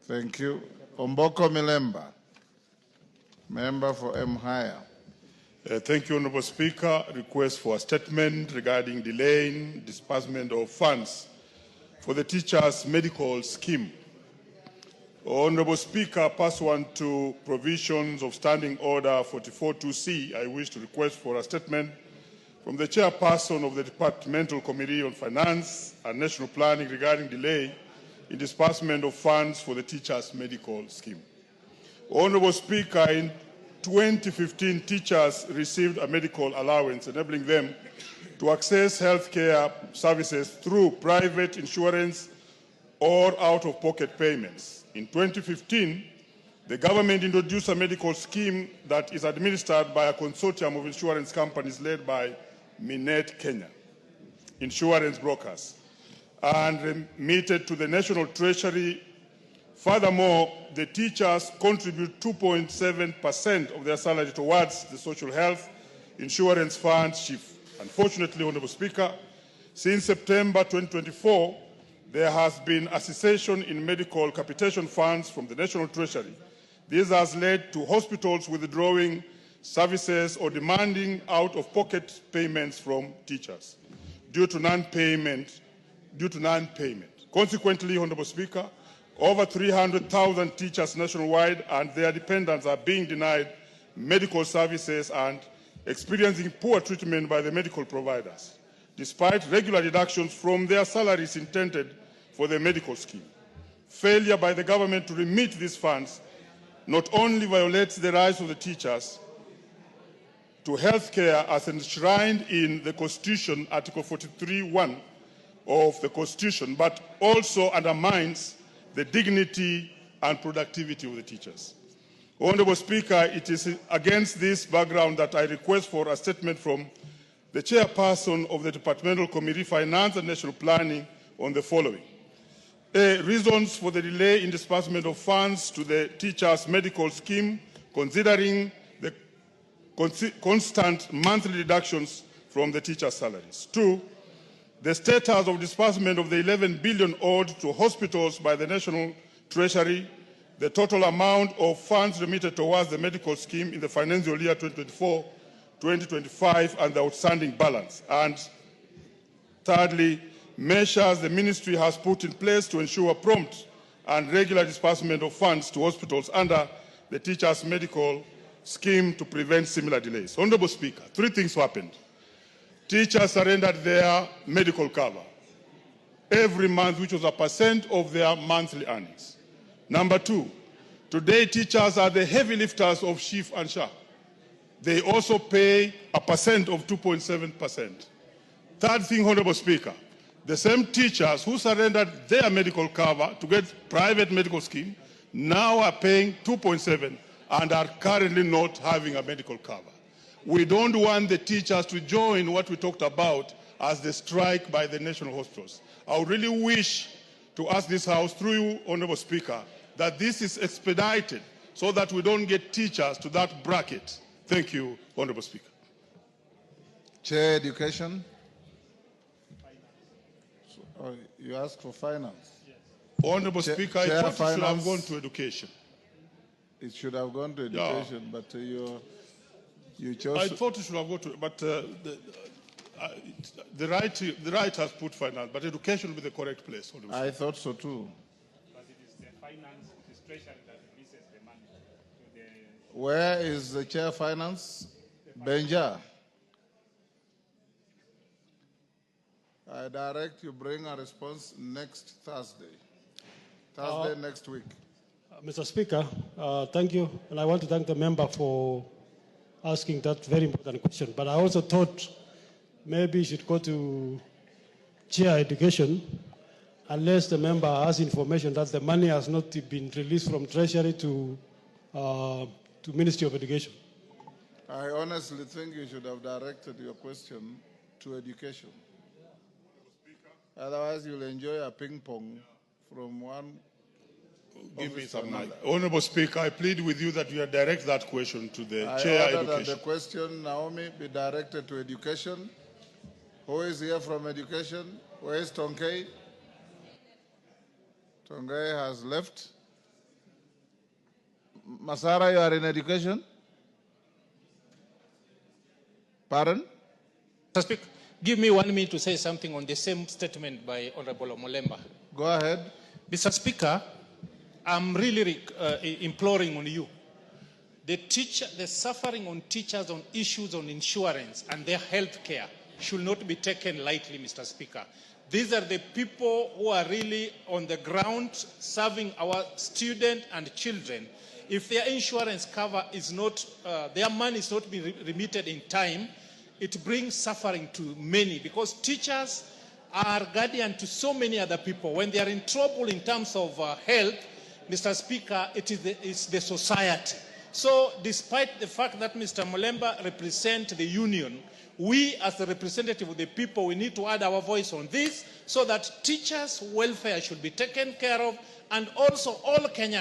Thank you. Omboko Milemba, member for M-Hire. Thank you, Honorable Speaker. Request for a statement regarding delaying disbursement of funds for the teachers' medical scheme. Honorable Speaker, pursuant to provisions of Standing Order 44.2c, I wish to request for a statement from the Chairperson of the Departmental Committee on Finance and National Planning regarding delay in disbursement of funds for the teachers' medical scheme. Honorable Speaker, in 2015, teachers received a medical allowance enabling them to access healthcare services through private insurance or out-of-pocket payments. In 2015, the government introduced a medical scheme that is administered by a consortium of insurance companies led by Minet Kenya insurance brokers and remitted to the National Treasury. Furthermore, the teachers contribute 2.7% of their salary towards the social health insurance fund, SHIF. Unfortunately, Honorable Speaker, since September 2024, there has been a cessation in medical capitation funds from the National Treasury. This has led to hospitals withdrawing services or demanding out-of-pocket payments from teachers due to non-payment. Consequently, Honorable Speaker, over 300,000 teachers nationwide and their dependents are being denied medical services and experiencing poor treatment by the medical providers, despite regular deductions from their salaries intended for the medical scheme. Failure by the government to remit these funds not only violates the rights of the teachers to health care as enshrined in the Constitution, Article 43(1) of the Constitution, but also undermines the dignity and productivity of the teachers. Honorable Speaker, it is against this background that I request for a statement from the Chairperson of the Departmental Committee, Finance and National Planning on the following. Reasons for the delay in disbursement of funds to the teachers' medical scheme, considering the constant monthly deductions from the teachers' salaries. 2, the status of disbursement of the 11 billion owed to hospitals by the National Treasury, the total amount of funds remitted towards the medical scheme in the financial year 2024-2025 and the outstanding balance. And thirdly, measures the ministry has put in place to ensure prompt and regular disbursement of funds to hospitals under the teachers' medical scheme to prevent similar delays. Honorable Speaker, 3 things happened. Teachers surrendered their medical cover every month, which was a percent of their monthly earnings. Number 2, today teachers are the heavy lifters of SHIF and SHA. They also pay a percent of 2.7%. Third thing, Honorable Speaker, the same teachers who surrendered their medical cover to get private medical scheme now are paying 2.7% and are currently not having a medical cover. We don't want the teachers to join what we talked about as the strike by the national hospitals. I would really wish to ask this House, through you, Honorable Speaker, that this is expedited so that we don't get teachers to that bracket. Thank you, Honorable Speaker. Chair, Education. You asked for finance. Yes. Honorable Speaker, I thought it should have gone to education. It should have gone to education, but you chose. I thought it should have gone to, but the right has put finance, but education will be the correct place. I thought so too. But it is the finance, it is treasury that releases the money to the. Where is the chair finance? Benja. I direct you bring a response next Thursday. Next week. Mr. Speaker, thank you. And I want to thank the member for asking that very important question. But I also thought maybe you should go to Chair Education unless the member has information that the money has not been released from Treasury to Ministry of Education. I honestly think you should have directed your question to Education. Otherwise, you'll enjoy a ping pong from one. Give me some time. Honorable Speaker, I plead with you that you direct that question to the Chair Education. That the question, Naomi, be directed to Education. Who is here from Education? Where is Tonkei? Tonkei has left. Masara, you are in education? Pardon? Mr. Speaker, give me 1 minute to say something on the same statement by Honorable Milemba. Go ahead. Mr. Speaker, I'm really imploring on you. The suffering on teachers on issues on insurance and their health care should not be taken lightly, Mr. Speaker. These are the people who are really on the ground serving our students and children. If their insurance cover is not, their money is not being remitted in time, it brings suffering to many, because teachers are guardian to so many other people. When they are in trouble in terms of health, Mr. Speaker, it's the society. So despite the fact that Mr. Milemba represents the union, we as the representative of the people, we need to add our voice on this so that teachers' welfare should be taken care of, and also all Kenyans